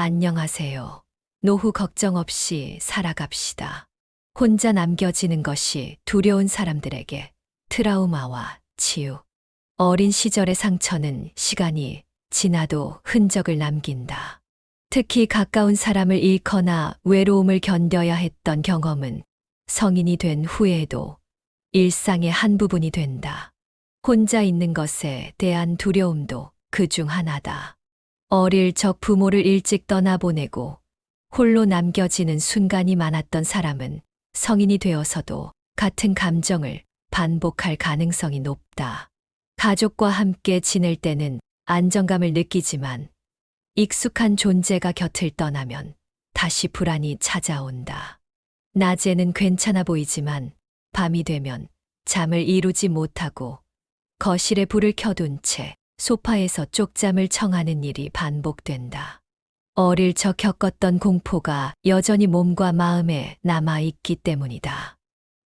안녕하세요. 노후 걱정 없이 살아갑시다. 혼자 남겨지는 것이 두려운 사람들에게 트라우마와 치유. 어린 시절의 상처는 시간이 지나도 흔적을 남긴다. 특히 가까운 사람을 잃거나 외로움을 견뎌야 했던 경험은 성인이 된 후에도 일상의 한 부분이 된다. 혼자 있는 것에 대한 두려움도 그 중 하나다. 어릴 적 부모를 일찍 떠나보내고 홀로 남겨지는 순간이 많았던 사람은 성인이 되어서도 같은 감정을 반복할 가능성이 높다. 가족과 함께 지낼 때는 안정감을 느끼지만 익숙한 존재가 곁을 떠나면 다시 불안이 찾아온다. 낮에는 괜찮아 보이지만 밤이 되면 잠을 이루지 못하고 거실에 불을 켜둔 채 소파에서 쪽잠을 청하는 일이 반복된다. 어릴 적 겪었던 공포가 여전히 몸과 마음에 남아있기 때문이다.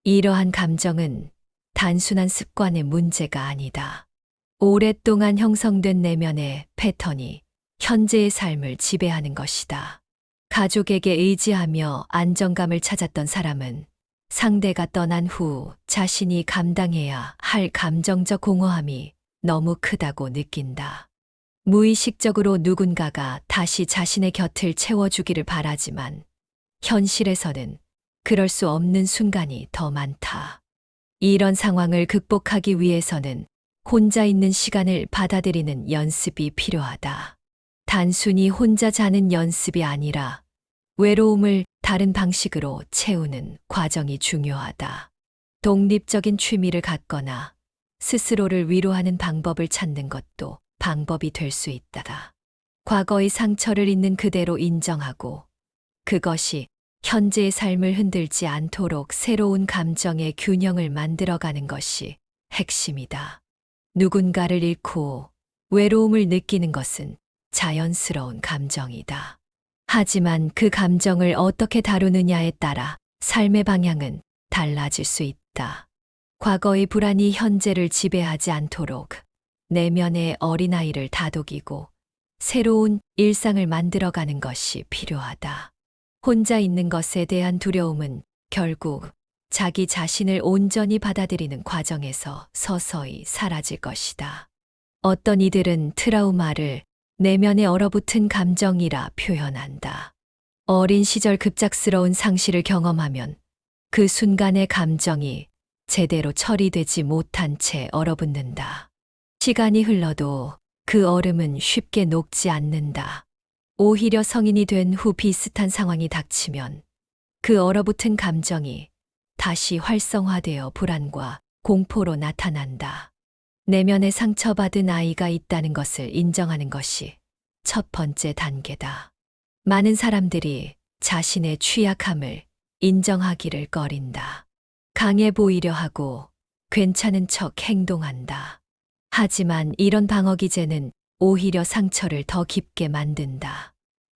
이러한 감정은 단순한 습관의 문제가 아니다. 오랫동안 형성된 내면의 패턴이 현재의 삶을 지배하는 것이다. 가족에게 의지하며 안정감을 찾았던 사람은 상대가 떠난 후 자신이 감당해야 할 감정적 공허함이 너무 크다고 느낀다. 무의식적으로 누군가가 다시 자신의 곁을 채워주기를 바라지만 현실에서는 그럴 수 없는 순간이 더 많다. 이런 상황을 극복하기 위해서는 혼자 있는 시간을 받아들이는 연습이 필요하다. 단순히 혼자 자는 연습이 아니라 외로움을 다른 방식으로 채우는 과정이 중요하다. 독립적인 취미를 갖거나 스스로를 위로하는 방법을 찾는 것도 방법이 될 수 있다. 과거의 상처를 있는 그대로 인정하고 그것이 현재의 삶을 흔들지 않도록 새로운 감정의 균형을 만들어가는 것이 핵심이다. 누군가를 잃고 외로움을 느끼는 것은 자연스러운 감정이다. 하지만 그 감정을 어떻게 다루느냐에 따라 삶의 방향은 달라질 수 있다. 과거의 불안이 현재를 지배하지 않도록 내면의 어린아이를 다독이고 새로운 일상을 만들어가는 것이 필요하다. 혼자 있는 것에 대한 두려움은 결국 자기 자신을 온전히 받아들이는 과정에서 서서히 사라질 것이다. 어떤 이들은 트라우마를 내면에 얼어붙은 감정이라 표현한다. 어린 시절 급작스러운 상실을 경험하면 그 순간의 감정이 제대로 처리되지 못한 채 얼어붙는다. 시간이 흘러도 그 얼음은 쉽게 녹지 않는다. 오히려 성인이 된 후 비슷한 상황이 닥치면 그 얼어붙은 감정이 다시 활성화되어 불안과 공포로 나타난다. 내면에 상처받은 아이가 있다는 것을 인정하는 것이 첫 번째 단계다. 많은 사람들이 자신의 취약함을 인정하기를 꺼린다. 강해 보이려 하고 괜찮은 척 행동한다. 하지만 이런 방어 기제는 오히려 상처를 더 깊게 만든다.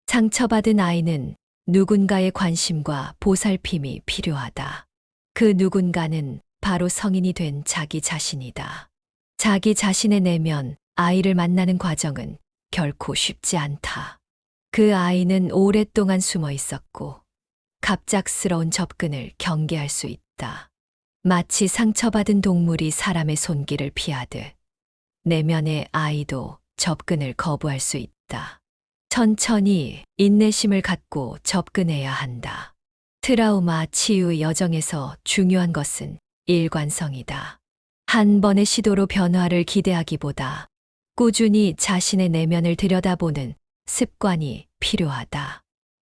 상처받은 아이는 누군가의 관심과 보살핌이 필요하다. 그 누군가는 바로 성인이 된 자기 자신이다. 자기 자신의 내면 아이를 만나는 과정은 결코 쉽지 않다. 그 아이는 오랫동안 숨어 있었고 갑작스러운 접근을 경계할 수 있다. 마치 상처받은 동물이 사람의 손길을 피하듯 내면의 아이도 접근을 거부할 수 있다. 천천히 인내심을 갖고 접근해야 한다. 트라우마 치유 여정에서 중요한 것은 일관성이다. 한 번의 시도로 변화를 기대하기보다 꾸준히 자신의 내면을 들여다보는 습관이 필요하다.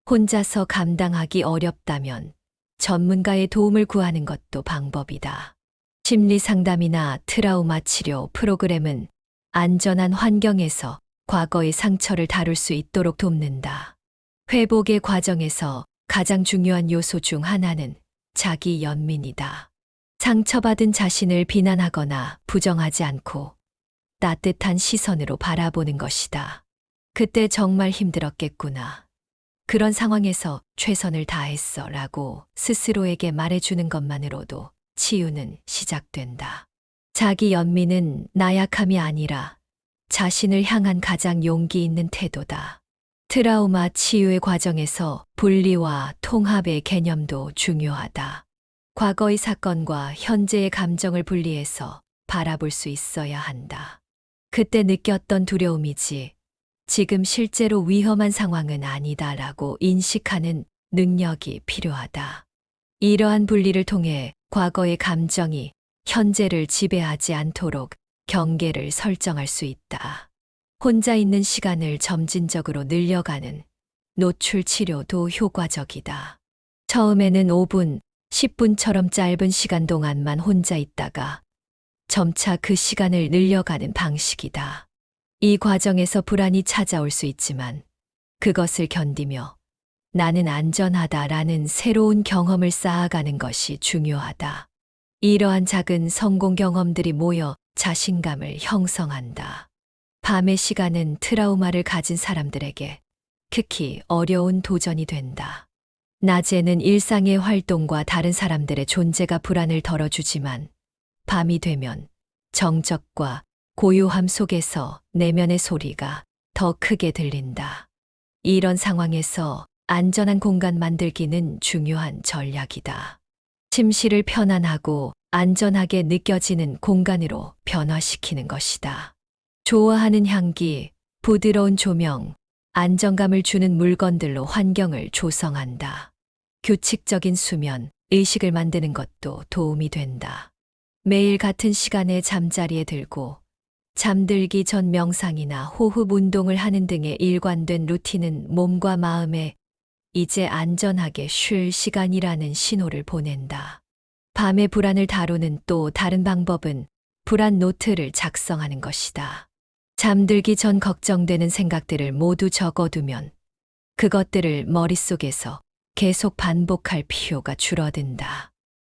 혼자서 감당하기 어렵다면 전문가의 도움을 구하는 것도 방법이다. 심리 상담이나 트라우마 치료 프로그램은 안전한 환경에서 과거의 상처를 다룰 수 있도록 돕는다. 회복의 과정에서 가장 중요한 요소 중 하나는 자기 연민이다. 상처받은 자신을 비난하거나 부정하지 않고 따뜻한 시선으로 바라보는 것이다. 그때 정말 힘들었겠구나. 그런 상황에서 최선을 다했어 라고 스스로에게 말해주는 것만으로도 치유는 시작된다. 자기 연민은 나약함이 아니라 자신을 향한 가장 용기 있는 태도다. 트라우마 치유의 과정에서 분리와 통합의 개념도 중요하다. 과거의 사건과 현재의 감정을 분리해서 바라볼 수 있어야 한다. 그때 느꼈던 두려움이지 지금 실제로 위험한 상황은 아니다라고 인식하는 능력이 필요하다. 이러한 분리를 통해 과거의 감정이 현재를 지배하지 않도록 경계를 설정할 수 있다. 혼자 있는 시간을 점진적으로 늘려가는 노출 치료도 효과적이다. 처음에는 5분, 10분처럼 짧은 시간 동안만 혼자 있다가 점차 그 시간을 늘려가는 방식이다. 이 과정에서 불안이 찾아올 수 있지만 그것을 견디며 나는 안전하다라는 새로운 경험을 쌓아가는 것이 중요하다. 이러한 작은 성공 경험들이 모여 자신감을 형성한다. 밤의 시간은 트라우마를 가진 사람들에게 특히 어려운 도전이 된다. 낮에는 일상의 활동과 다른 사람들의 존재가 불안을 덜어주지만 밤이 되면 정적과 고요함 속에서 내면의 소리가 더 크게 들린다. 이런 상황에서 안전한 공간 만들기는 중요한 전략이다. 침실을 편안하고 안전하게 느껴지는 공간으로 변화시키는 것이다. 좋아하는 향기, 부드러운 조명, 안정감을 주는 물건들로 환경을 조성한다. 규칙적인 수면, 의식을 만드는 것도 도움이 된다. 매일 같은 시간에 잠자리에 들고 잠들기 전 명상이나 호흡 운동을 하는 등의 일관된 루틴은 몸과 마음에 이제 안전하게 쉴 시간이라는 신호를 보낸다. 밤의 불안을 다루는 또 다른 방법은 불안 노트를 작성하는 것이다. 잠들기 전 걱정되는 생각들을 모두 적어두면 그것들을 머릿속에서 계속 반복할 필요가 줄어든다.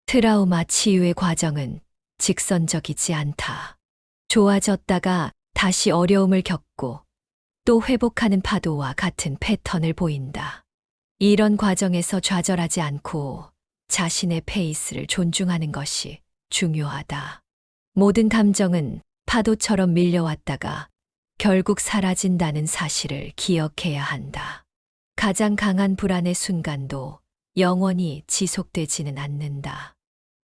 트라우마 치유의 과정은 직선적이지 않다. 좋아졌다가 다시 어려움을 겪고 또 회복하는 파도와 같은 패턴을 보인다. 이런 과정에서 좌절하지 않고 자신의 페이스를 존중하는 것이 중요하다. 모든 감정은 파도처럼 밀려왔다가 결국 사라진다는 사실을 기억해야 한다. 가장 강한 불안의 순간도 영원히 지속되지는 않는다.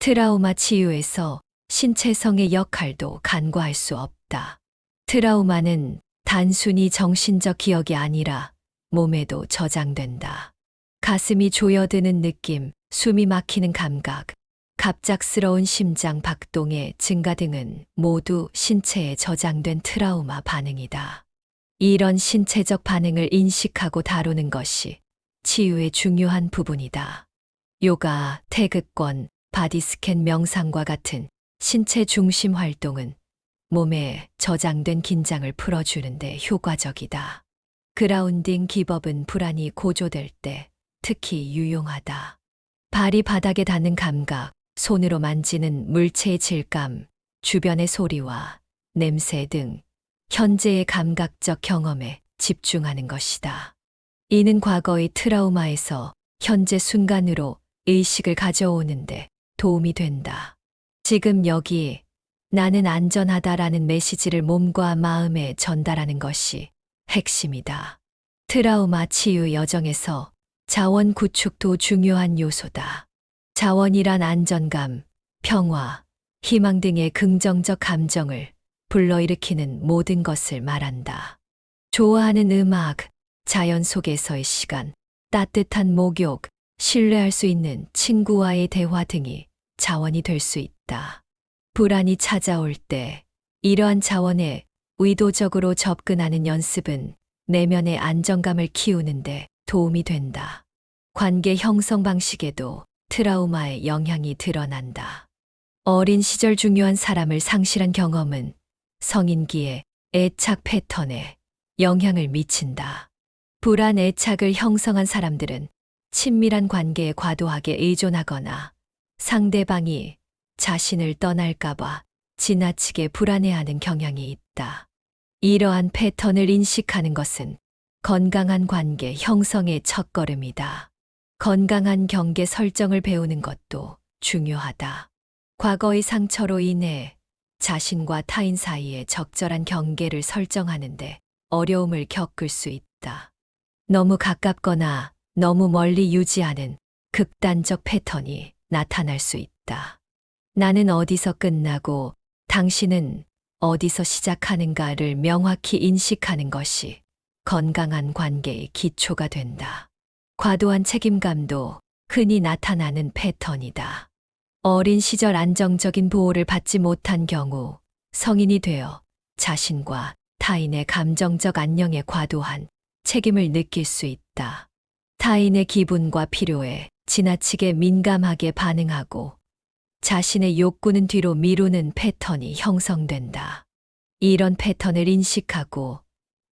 트라우마 치유에서 신체성의 역할도 간과할 수 없다. 트라우마는 단순히 정신적 기억이 아니라 몸에도 저장된다. 가슴이 조여드는 느낌, 숨이 막히는 감각, 갑작스러운 심장 박동의 증가 등은 모두 신체에 저장된 트라우마 반응이다. 이런 신체적 반응을 인식하고 다루는 것이 치유의 중요한 부분이다. 요가, 태극권, 바디스캔 명상과 같은 신체 중심 활동은 몸에 저장된 긴장을 풀어주는데 효과적이다. 그라운딩 기법은 불안이 고조될 때 특히 유용하다. 발이 바닥에 닿는 감각, 손으로 만지는 물체의 질감, 주변의 소리와 냄새 등 현재의 감각적 경험에 집중하는 것이다. 이는 과거의 트라우마에서 현재 순간으로 의식을 가져오는데 도움이 된다. 지금 여기 나는 안전하다라는 메시지를 몸과 마음에 전달하는 것이 핵심이다. 트라우마 치유 여정에서 자원 구축도 중요한 요소다. 자원이란 안전감, 평화, 희망 등의 긍정적 감정을 불러일으키는 모든 것을 말한다. 좋아하는 음악, 자연 속에서의 시간, 따뜻한 목욕, 신뢰할 수 있는 친구와의 대화 등이 자원이 될 수 있다. 불안이 찾아올 때 이러한 자원에 의도적으로 접근하는 연습은 내면의 안정감을 키우는데 도움이 된다. 관계 형성 방식에도 트라우마의 영향이 드러난다. 어린 시절 중요한 사람을 상실한 경험은 성인기의 애착 패턴에 영향을 미친다. 불안 애착을 형성한 사람들은 친밀한 관계에 과도하게 의존하거나 상대방이 자신을 떠날까봐 지나치게 불안해하는 경향이 있다. 이러한 패턴을 인식하는 것은 건강한 관계 형성의 첫걸음이다. 건강한 경계 설정을 배우는 것도 중요하다. 과거의 상처로 인해 자신과 타인 사이에 적절한 경계를 설정하는데 어려움을 겪을 수 있다. 너무 가깝거나 너무 멀리 유지하는 극단적 패턴이 나타날 수 있다. 나는 어디서 끝나고 당신은 어디서 시작하는가를 명확히 인식하는 것이 건강한 관계의 기초가 된다. 과도한 책임감도 흔히 나타나는 패턴이다. 어린 시절 안정적인 보호를 받지 못한 경우 성인이 되어 자신과 타인의 감정적 안녕에 과도한 책임을 느낄 수 있다. 타인의 기분과 필요에 지나치게 민감하게 반응하고 자신의 욕구는 뒤로 미루는 패턴이 형성된다. 이런 패턴을 인식하고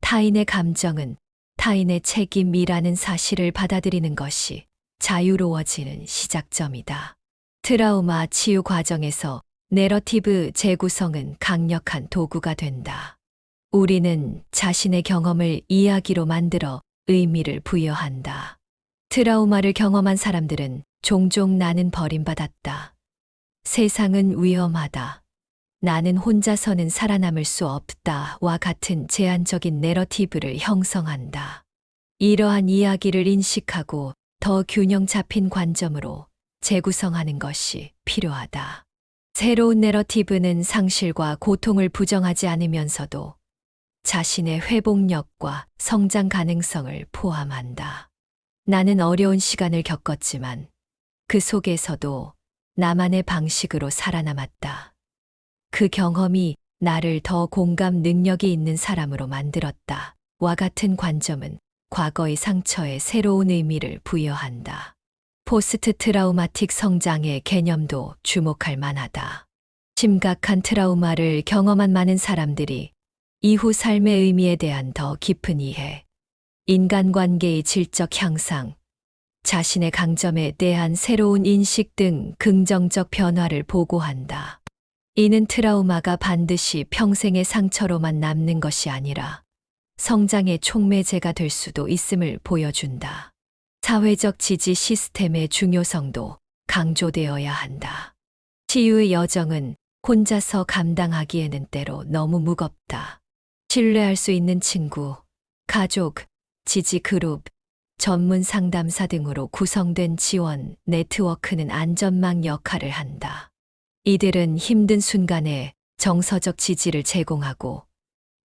타인의 감정은 타인의 책임이라는 사실을 받아들이는 것이 자유로워지는 시작점이다. 트라우마 치유 과정에서 내러티브 재구성은 강력한 도구가 된다. 우리는 자신의 경험을 이야기로 만들어 의미를 부여한다. 트라우마를 경험한 사람들은 종종 나는 버림받았다. 세상은 위험하다. 나는 혼자서는 살아남을 수 없다와 같은 제한적인 내러티브를 형성한다. 이러한 이야기를 인식하고 더 균형 잡힌 관점으로 재구성하는 것이 필요하다. 새로운 내러티브는 상실과 고통을 부정하지 않으면서도 자신의 회복력과 성장 가능성을 포함한다. 나는 어려운 시간을 겪었지만 그 속에서도 나만의 방식으로 살아남았다. 그 경험이 나를 더 공감 능력이 있는 사람으로 만들었다. 와 같은 관점은 과거의 상처에 새로운 의미를 부여한다. 포스트 트라우마틱 성장의 개념도 주목할 만하다. 심각한 트라우마를 경험한 많은 사람들이 이후 삶의 의미에 대한 더 깊은 이해, 인간관계의 질적 향상, 자신의 강점에 대한 새로운 인식 등 긍정적 변화를 보고한다. 이는 트라우마가 반드시 평생의 상처로만 남는 것이 아니라 성장의 촉매제가 될 수도 있음을 보여준다. 사회적 지지 시스템의 중요성도 강조되어야 한다. 치유의 여정은 혼자서 감당하기에는 때로 너무 무겁다. 신뢰할 수 있는 친구, 가족, 지지 그룹, 전문 상담사 등으로 구성된 지원 네트워크는 안전망 역할을 한다. 이들은 힘든 순간에 정서적 지지를 제공하고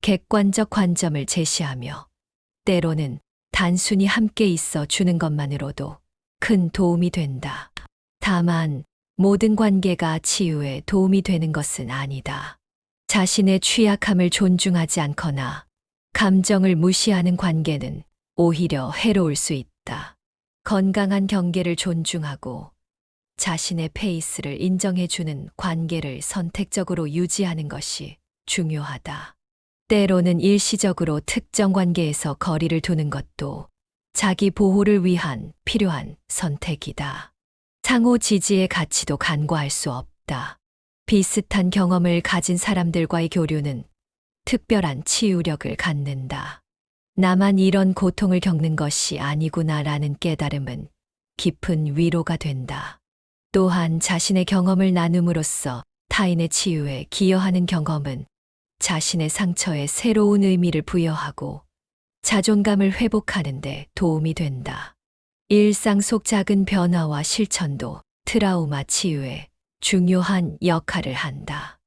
객관적 관점을 제시하며 때로는 단순히 함께 있어 주는 것만으로도 큰 도움이 된다. 다만 모든 관계가 치유에 도움이 되는 것은 아니다. 자신의 취약함을 존중하지 않거나 감정을 무시하는 관계는 오히려 해로울 수 있다. 건강한 경계를 존중하고 자신의 페이스를 인정해주는 관계를 선택적으로 유지하는 것이 중요하다. 때로는 일시적으로 특정 관계에서 거리를 두는 것도 자기 보호를 위한 필요한 선택이다. 상호 지지의 가치도 간과할 수 없다. 비슷한 경험을 가진 사람들과의 교류는 특별한 치유력을 갖는다. 나만 이런 고통을 겪는 것이 아니구나라는 깨달음은 깊은 위로가 된다. 또한 자신의 경험을 나눔으로써 타인의 치유에 기여하는 경험은 자신의 상처에 새로운 의미를 부여하고 자존감을 회복하는 데 도움이 된다. 일상 속 작은 변화와 실천도 트라우마 치유에 중요한 역할을 한다.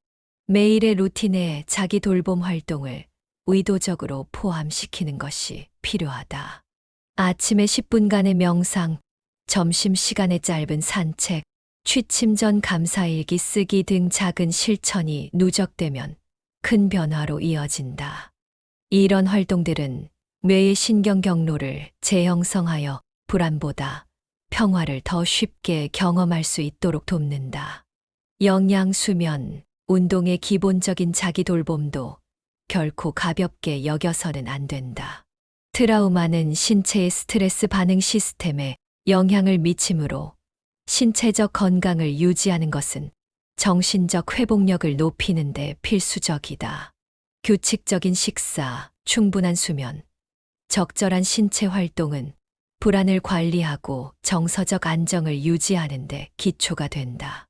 매일의 루틴에 자기 돌봄 활동을 의도적으로 포함시키는 것이 필요하다. 아침에 10분간의 명상, 점심시간에 짧은 산책, 취침 전 감사일기 쓰기 등 작은 실천이 누적되면 큰 변화로 이어진다. 이런 활동들은 뇌의 신경 경로를 재형성하여 불안보다 평화를 더 쉽게 경험할 수 있도록 돕는다. 영양, 수면, 운동의 기본적인 자기 돌봄도 결코 가볍게 여겨서는 안 된다. 트라우마는 신체의 스트레스 반응 시스템에 영향을 미치므로 신체적 건강을 유지하는 것은 정신적 회복력을 높이는 데 필수적이다. 규칙적인 식사, 충분한 수면, 적절한 신체 활동은 불안을 관리하고 정서적 안정을 유지하는 데 기초가 된다.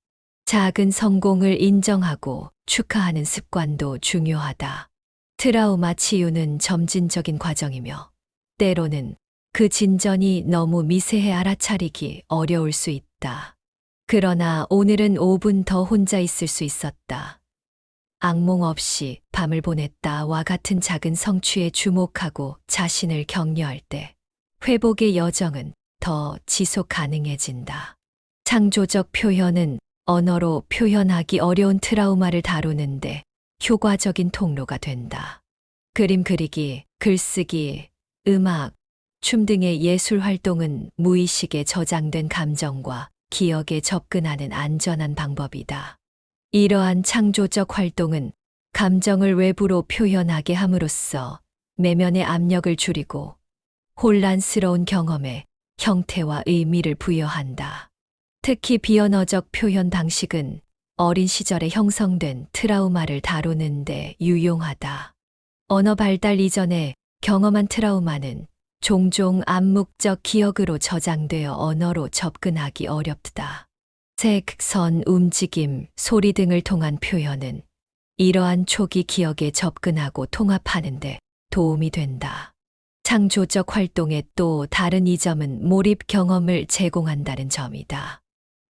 작은 성공을 인정하고 축하하는 습관도 중요하다. 트라우마 치유는 점진적인 과정이며 때로는 그 진전이 너무 미세해 알아차리기 어려울 수 있다. 그러나 오늘은 5분 더 혼자 있을 수 있었다. 악몽 없이 밤을 보냈다와 같은 작은 성취에 주목하고 자신을 격려할 때 회복의 여정은 더 지속 가능해진다. 창조적 표현은 언어로 표현하기 어려운 트라우마를 다루는데 효과적인 통로가 된다. 그림 그리기, 글쓰기, 음악, 춤 등의 예술 활동은 무의식에 저장된 감정과 기억에 접근하는 안전한 방법이다. 이러한 창조적 활동은 감정을 외부로 표현하게 함으로써 내면의 압력을 줄이고 혼란스러운 경험에 형태와 의미를 부여한다. 특히 비언어적 표현 방식은 어린 시절에 형성된 트라우마를 다루는데 유용하다. 언어 발달 이전에 경험한 트라우마는 종종 암묵적 기억으로 저장되어 언어로 접근하기 어렵다. 색, 선, 움직임, 소리 등을 통한 표현은 이러한 초기 기억에 접근하고 통합하는 데 도움이 된다. 창조적 활동의 또 다른 이점은 몰입 경험을 제공한다는 점이다.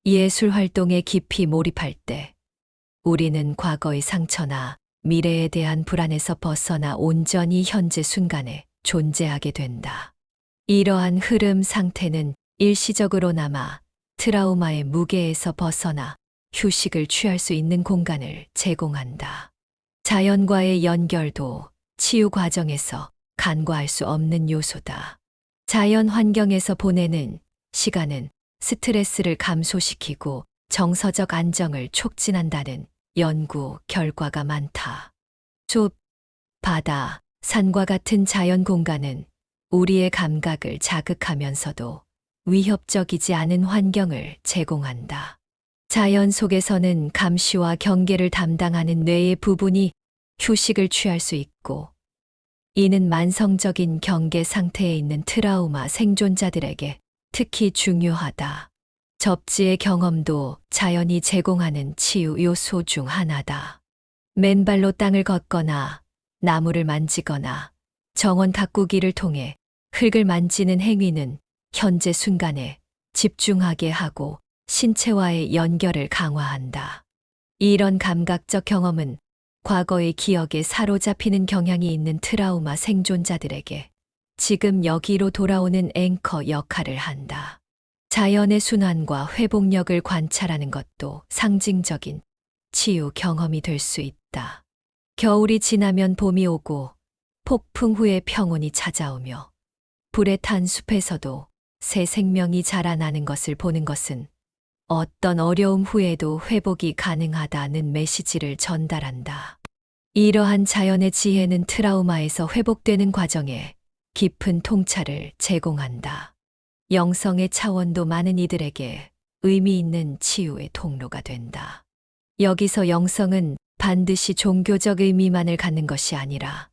예술 활동에 깊이 몰입할 때 우리는 과거의 상처나 미래에 대한 불안에서 벗어나 온전히 현재 순간에 존재하게 된다. 이러한 흐름 상태는 일시적으로나마 트라우마의 무게에서 벗어나 휴식을 취할 수 있는 공간을 제공한다. 자연과의 연결도 치유 과정에서 간과할 수 없는 요소다. 자연 환경에서 보내는 시간은 스트레스를 감소시키고 정서적 안정을 촉진한다는 연구 결과가 많다. 숲, 바다, 산과 같은 자연 공간은 우리의 감각을 자극하면서도 위협적이지 않은 환경을 제공한다. 자연 속에서는 감시와 경계를 담당하는 뇌의 부분이 휴식을 취할 수 있고, 이는 만성적인 경계 상태에 있는 트라우마 생존자들에게 특히 중요하다. 접지의 경험도 자연이 제공하는 치유 요소 중 하나다. 맨발로 땅을 걷거나 나무를 만지거나 정원 가꾸기를 통해 흙을 만지는 행위는 현재 순간에 집중하게 하고 신체와의 연결을 강화한다. 이런 감각적 경험은 과거의 기억에 사로잡히는 경향이 있는 트라우마 생존자들에게 지금 여기로 돌아오는 앵커 역할을 한다. 자연의 순환과 회복력을 관찰하는 것도 상징적인 치유 경험이 될 수 있다. 겨울이 지나면 봄이 오고 폭풍 후에 평온이 찾아오며 불에 탄 숲에서도 새 생명이 자라나는 것을 보는 것은 어떤 어려움 후에도 회복이 가능하다는 메시지를 전달한다. 이러한 자연의 지혜는 트라우마에서 회복되는 과정에 깊은 통찰을 제공한다. 영성의 차원도 많은 이들에게 의미 있는 치유의 통로가 된다. 여기서 영성은 반드시 종교적 의미만을 갖는 것이 아니라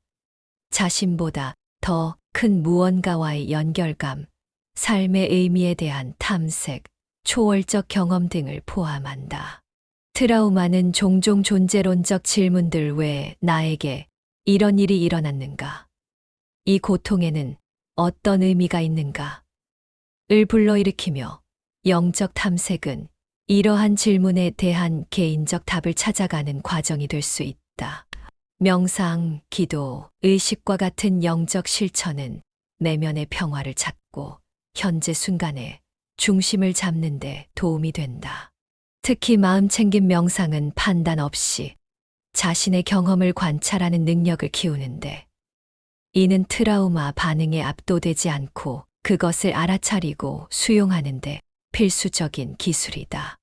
자신보다 더 큰 무언가와의 연결감, 삶의 의미에 대한 탐색, 초월적 경험 등을 포함한다. 트라우마는 종종 존재론적 질문들 외에 나에게 이런 일이 일어났는가? 이 고통에는 어떤 의미가 있는가? 을 불러일으키며 영적 탐색은 이러한 질문에 대한 개인적 답을 찾아가는 과정이 될 수 있다. 명상, 기도, 의식과 같은 영적 실천은 내면의 평화를 찾고 현재 순간에 중심을 잡는 데 도움이 된다. 특히 마음챙김 명상은 판단 없이 자신의 경험을 관찰하는 능력을 키우는데, 이는 트라우마 반응에 압도되지 않고 그것을 알아차리고 수용하는데 필수적인 기술이다.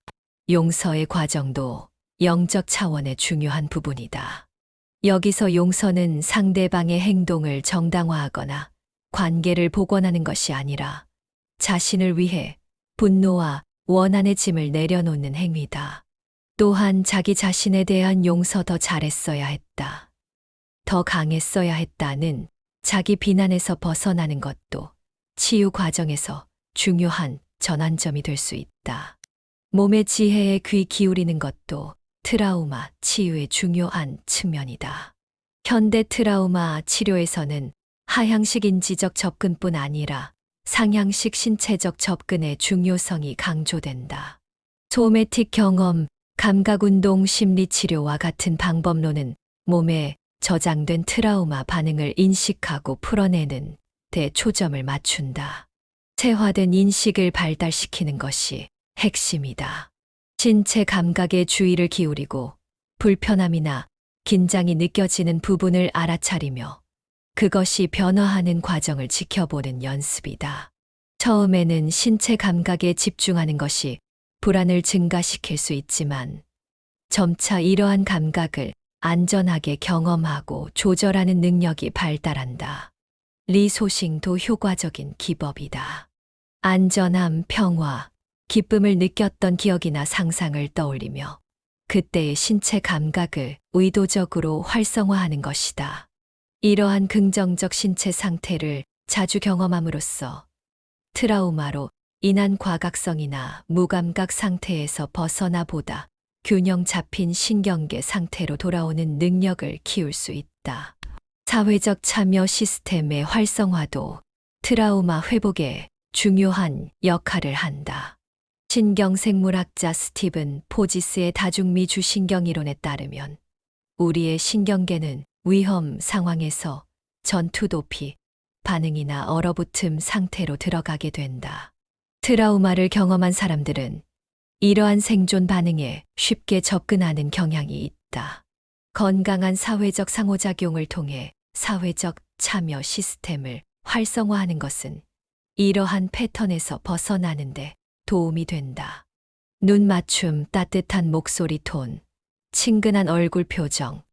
용서의 과정도 영적 차원의 중요한 부분이다. 여기서 용서는 상대방의 행동을 정당화하거나 관계를 복원하는 것이 아니라 자신을 위해 분노와 원한의 짐을 내려놓는 행위다. 또한 자기 자신에 대한 용서 더 잘했어야 했다. 더 강했어야 했다는 자기 비난에서 벗어나는 것도 치유 과정에서 중요한 전환점이 될 수 있다. 몸의 지혜에 귀 기울이는 것도 트라우마 치유의 중요한 측면이다. 현대 트라우마 치료에서는 하향식 인지적 접근뿐 아니라 상향식 신체적 접근의 중요성이 강조된다. 소매틱 경험, 감각운동 심리치료와 같은 방법론은 몸에 저장된 트라우마 반응을 인식하고 풀어내는 데 초점을 맞춘다. 체화된 인식을 발달시키는 것이 핵심이다. 신체 감각에 주의를 기울이고 불편함이나 긴장이 느껴지는 부분을 알아차리며 그것이 변화하는 과정을 지켜보는 연습이다. 처음에는 신체 감각에 집중하는 것이 불안을 증가시킬 수 있지만 점차 이러한 감각을 안전하게 경험하고 조절하는 능력이 발달한다. 리소싱도 효과적인 기법이다. 안전함, 평화, 기쁨을 느꼈던 기억이나 상상을 떠올리며 그때의 신체 감각을 의도적으로 활성화하는 것이다. 이러한 긍정적 신체 상태를 자주 경험함으로써 트라우마로 인한 과각성이나 무감각 상태에서 벗어나 보다 균형 잡힌 신경계 상태로 돌아오는 능력을 키울 수 있다. 사회적 참여 시스템의 활성화도 트라우마 회복에 중요한 역할을 한다. 신경생물학자 스티븐 포지스의 다중미주 신경이론에 따르면 우리의 신경계는 위험 상황에서 전투 도피, 반응이나 얼어붙음 상태로 들어가게 된다. 트라우마를 경험한 사람들은 이러한 생존 반응에 쉽게 접근하는 경향이 있다. 건강한 사회적 상호작용을 통해 사회적 참여 시스템을 활성화하는 것은 이러한 패턴에서 벗어나는데 도움이 된다. 눈 맞춤, 따뜻한 목소리 톤, 친근한 얼굴 표정,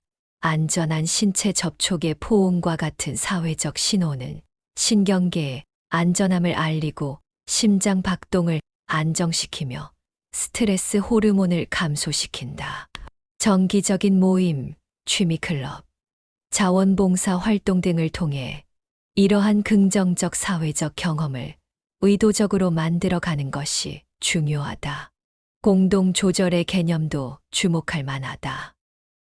안전한 신체 접촉의 포옹과 같은 사회적 신호는 신경계의 안전함을 알리고 심장 박동을 안정시키며 스트레스 호르몬을 감소시킨다. 정기적인 모임, 취미클럽, 자원봉사 활동 등을 통해 이러한 긍정적 사회적 경험을 의도적으로 만들어가는 것이 중요하다. 공동조절의 개념도 주목할 만하다.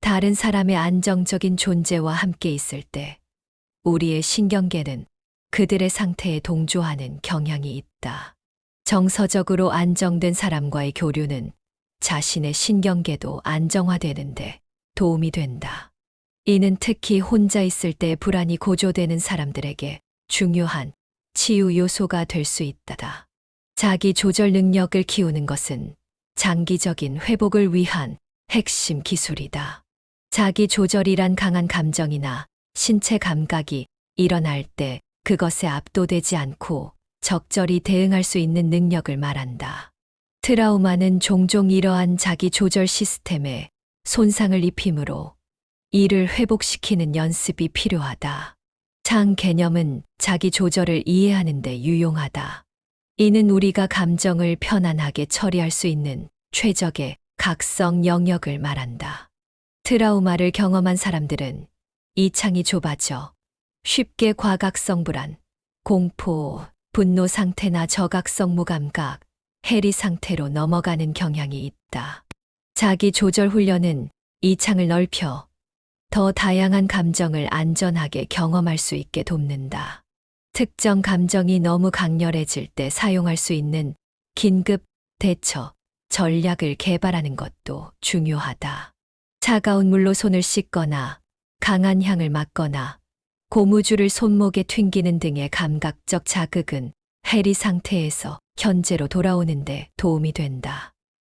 다른 사람의 안정적인 존재와 함께 있을 때 우리의 신경계는 그들의 상태에 동조하는 경향이 있다. 정서적으로 안정된 사람과의 교류는 자신의 신경계도 안정화되는데 도움이 된다. 이는 특히 혼자 있을 때 불안이 고조되는 사람들에게 중요한 치유 요소가 될 수 있다. 자기 조절 능력을 키우는 것은 장기적인 회복을 위한 핵심 기술이다. 자기 조절이란 강한 감정이나 신체 감각이 일어날 때 그것에 압도되지 않고 적절히 대응할 수 있는 능력을 말한다. 트라우마는 종종 이러한 자기 조절 시스템에 손상을 입히므로 이를 회복시키는 연습이 필요하다. 장 개념은 자기 조절을 이해하는 데 유용하다. 이는 우리가 감정을 편안하게 처리할 수 있는 최적의 각성 영역을 말한다. 트라우마를 경험한 사람들은 이 창이 좁아져 쉽게 과각성 불안, 공포, 분노 상태나 저각성 무감각, 해리 상태로 넘어가는 경향이 있다. 자기 조절 훈련은 이 창을 넓혀 더 다양한 감정을 안전하게 경험할 수 있게 돕는다. 특정 감정이 너무 강렬해질 때 사용할 수 있는 긴급 대처 전략을 개발하는 것도 중요하다. 차가운 물로 손을 씻거나 강한 향을 맡거나 고무줄을 손목에 튕기는 등의 감각적 자극은 해리 상태에서 현재로 돌아오는데 도움이 된다.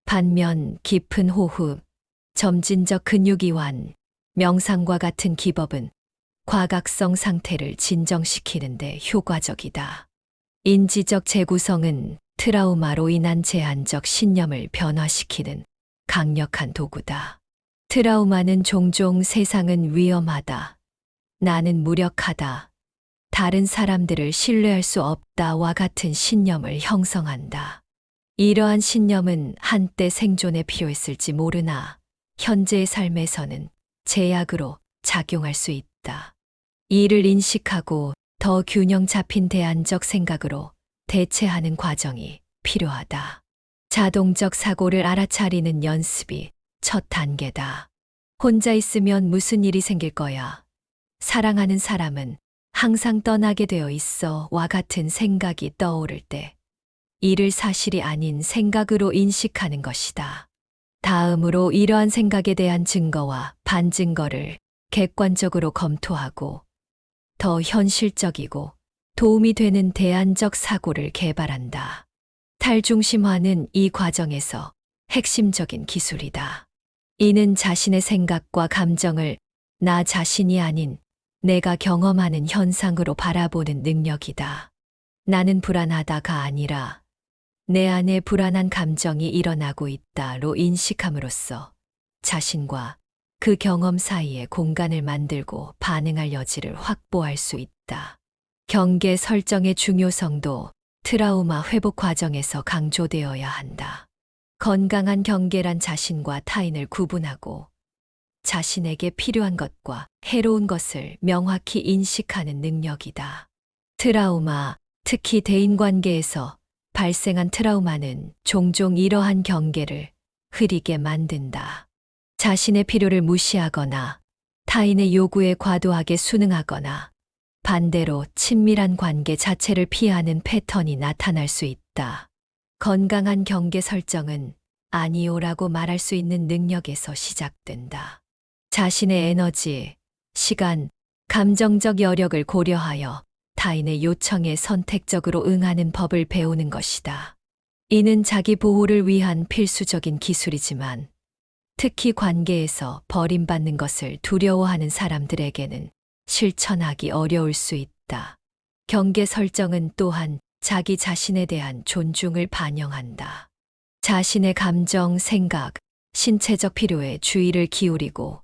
반면 깊은 호흡, 점진적 근육 이완, 명상과 같은 기법은 과각성 상태를 진정시키는데 효과적이다. 인지적 재구성은 트라우마로 인한 제한적 신념을 변화시키는 강력한 도구다. 트라우마는 종종 세상은 위험하다, 나는 무력하다, 다른 사람들을 신뢰할 수 없다와 같은 신념을 형성한다. 이러한 신념은 한때 생존에 필요했을지 모르나 현재의 삶에서는 제약으로 작용할 수 있다. 이를 인식하고 더 균형 잡힌 대안적 생각으로 대체하는 과정이 필요하다. 자동적 사고를 알아차리는 연습이 첫 단계다. 혼자 있으면 무슨 일이 생길 거야. 사랑하는 사람은 항상 떠나게 되어 있어와 같은 생각이 떠오를 때 이를 사실이 아닌 생각으로 인식하는 것이다. 다음으로 이러한 생각에 대한 증거와 반증거를 객관적으로 검토하고 더 현실적이고 도움이 되는 대안적 사고를 개발한다. 탈중심화는 이 과정에서 핵심적인 기술이다. 이는 자신의 생각과 감정을 나 자신이 아닌 내가 경험하는 현상으로 바라보는 능력이다. 나는 불안하다가 아니라 내 안에 불안한 감정이 일어나고 있다로 인식함으로써 자신과 그 경험 사이에 공간을 만들고 반응할 여지를 확보할 수 있다. 경계 설정의 중요성도 트라우마 회복 과정에서 강조되어야 한다. 건강한 경계란 자신과 타인을 구분하고 자신에게 필요한 것과 해로운 것을 명확히 인식하는 능력이다. 트라우마, 특히 대인관계에서 발생한 트라우마는 종종 이러한 경계를 흐리게 만든다. 자신의 필요를 무시하거나 타인의 요구에 과도하게 순응하거나 반대로 친밀한 관계 자체를 피하는 패턴이 나타날 수 있다. 건강한 경계 설정은 아니오라고 말할 수 있는 능력에서 시작된다. 자신의 에너지, 시간, 감정적 여력을 고려하여 타인의 요청에 선택적으로 응하는 법을 배우는 것이다. 이는 자기 보호를 위한 필수적인 기술이지만 특히 관계에서 버림받는 것을 두려워하는 사람들에게는 실천하기 어려울 수 있다. 경계 설정은 또한 자기 자신에 대한 존중을 반영한다. 자신의 감정, 생각, 신체적 필요에 주의를 기울이고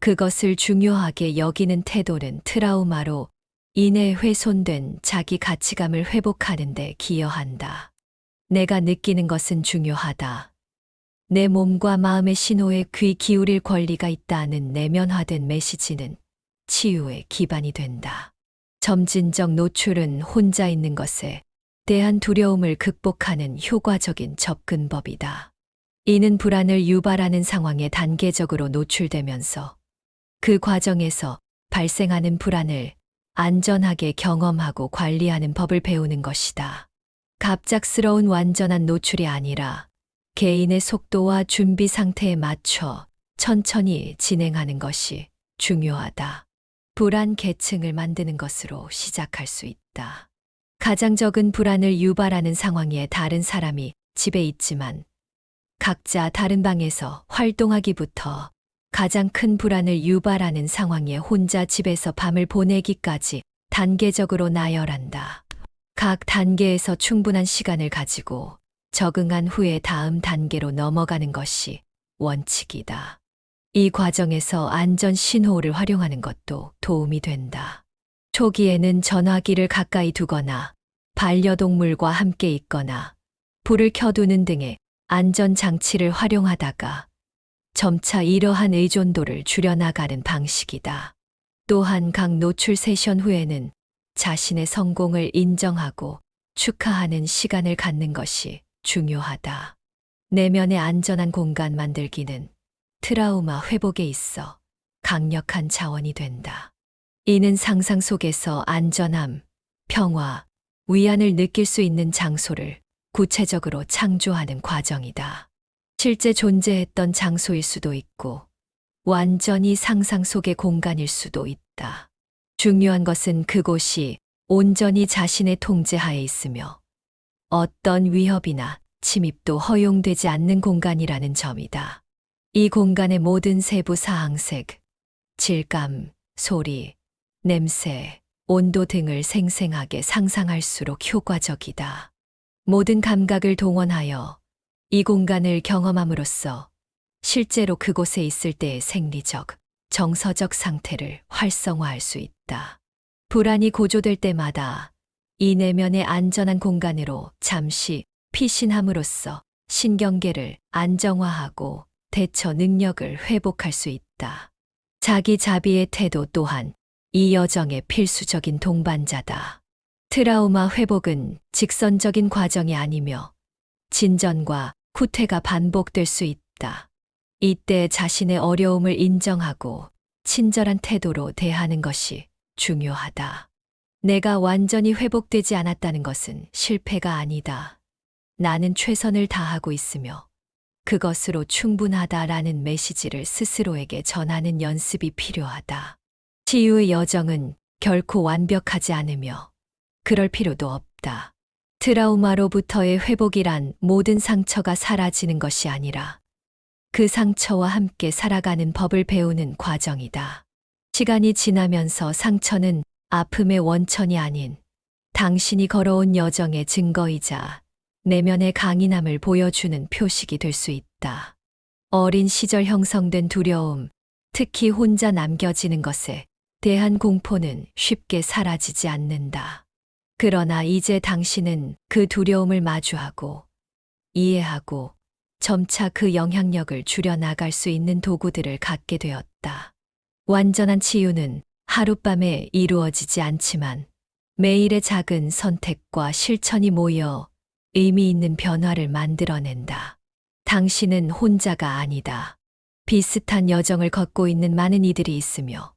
그것을 중요하게 여기는 태도는 트라우마로 인해 훼손된 자기 가치감을 회복하는 데 기여한다. 내가 느끼는 것은 중요하다. 내 몸과 마음의 신호에 귀 기울일 권리가 있다는 내면화된 메시지는 치유의 기반이 된다. 점진적 노출은 혼자 있는 것에 대한 두려움을 극복하는 효과적인 접근법이다. 이는 불안을 유발하는 상황에 단계적으로 노출되면서 그 과정에서 발생하는 불안을 안전하게 경험하고 관리하는 법을 배우는 것이다. 갑작스러운 완전한 노출이 아니라 개인의 속도와 준비 상태에 맞춰 천천히 진행하는 것이 중요하다. 불안 계층을 만드는 것으로 시작할 수 있다. 가장 적은 불안을 유발하는 상황에 다른 사람이 집에 있지만 각자 다른 방에서 활동하기부터 가장 큰 불안을 유발하는 상황에 혼자 집에서 밤을 보내기까지 단계적으로 나열한다. 각 단계에서 충분한 시간을 가지고 적응한 후에 다음 단계로 넘어가는 것이 원칙이다. 이 과정에서 안전 신호를 활용하는 것도 도움이 된다. 초기에는 전화기를 가까이 두거나 반려동물과 함께 있거나 불을 켜두는 등의 안전 장치를 활용하다가 점차 이러한 의존도를 줄여나가는 방식이다. 또한 각 노출 세션 후에는 자신의 성공을 인정하고 축하하는 시간을 갖는 것이 중요하다. 내면의 안전한 공간 만들기는 트라우마 회복에 있어 강력한 자원이 된다. 이는 상상 속에서 안전함, 평화, 위안을 느낄 수 있는 장소를 구체적으로 창조하는 과정이다. 실제 존재했던 장소일 수도 있고 완전히 상상 속의 공간일 수도 있다. 중요한 것은 그곳이 온전히 자신의 통제하에 있으며 어떤 위협이나 침입도 허용되지 않는 공간이라는 점이다. 이 공간의 모든 세부 사항색, 질감, 소리, 냄새, 온도 등을 생생하게 상상할수록 효과적이다. 모든 감각을 동원하여 이 공간을 경험함으로써 실제로 그곳에 있을 때의 생리적, 정서적 상태를 활성화할 수 있다. 불안이 고조될 때마다 이 내면의 안전한 공간으로 잠시 피신함으로써 신경계를 안정화하고 대처 능력을 회복할 수 있다. 자기 자비의 태도 또한 이 여정의 필수적인 동반자다. 트라우마 회복은 직선적인 과정이 아니며 진전과 후퇴가 반복될 수 있다. 이때 자신의 어려움을 인정하고 친절한 태도로 대하는 것이 중요하다. 내가 완전히 회복되지 않았다는 것은 실패가 아니다. 나는 최선을 다하고 있으며 그것으로 충분하다라는 메시지를 스스로에게 전하는 연습이 필요하다. 치유의 여정은 결코 완벽하지 않으며 그럴 필요도 없다. 트라우마로부터의 회복이란 모든 상처가 사라지는 것이 아니라 그 상처와 함께 살아가는 법을 배우는 과정이다. 시간이 지나면서 상처는 아픔의 원천이 아닌 당신이 걸어온 여정의 증거이자 내면의 강인함을 보여주는 표식이 될 수 있다. 어린 시절 형성된 두려움, 특히 혼자 남겨지는 것에 대한 공포는 쉽게 사라지지 않는다. 그러나 이제 당신은 그 두려움을 마주하고 이해하고 점차 그 영향력을 줄여나갈 수 있는 도구들을 갖게 되었다. 완전한 치유는 하룻밤에 이루어지지 않지만 매일의 작은 선택과 실천이 모여 의미 있는 변화를 만들어낸다. 당신은 혼자가 아니다. 비슷한 여정을 걷고 있는 많은 이들이 있으며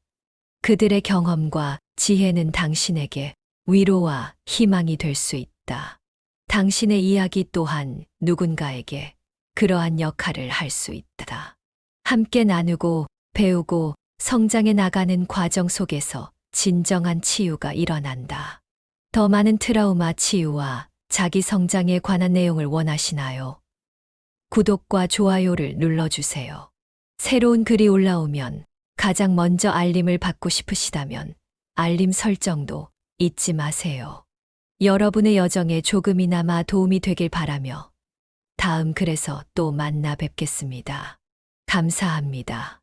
그들의 경험과 지혜는 당신에게 위로와 희망이 될 수 있다. 당신의 이야기 또한 누군가에게 그러한 역할을 할 수 있다. 함께 나누고 배우고 성장해 나가는 과정 속에서 진정한 치유가 일어난다. 더 많은 트라우마 치유와 자기 성장에 관한 내용을 원하시나요? 구독과 좋아요를 눌러주세요. 새로운 글이 올라오면 가장 먼저 알림을 받고 싶으시다면 알림 설정도 잊지 마세요. 여러분의 여정에 조금이나마 도움이 되길 바라며 다음 글에서 또 만나 뵙겠습니다. 감사합니다.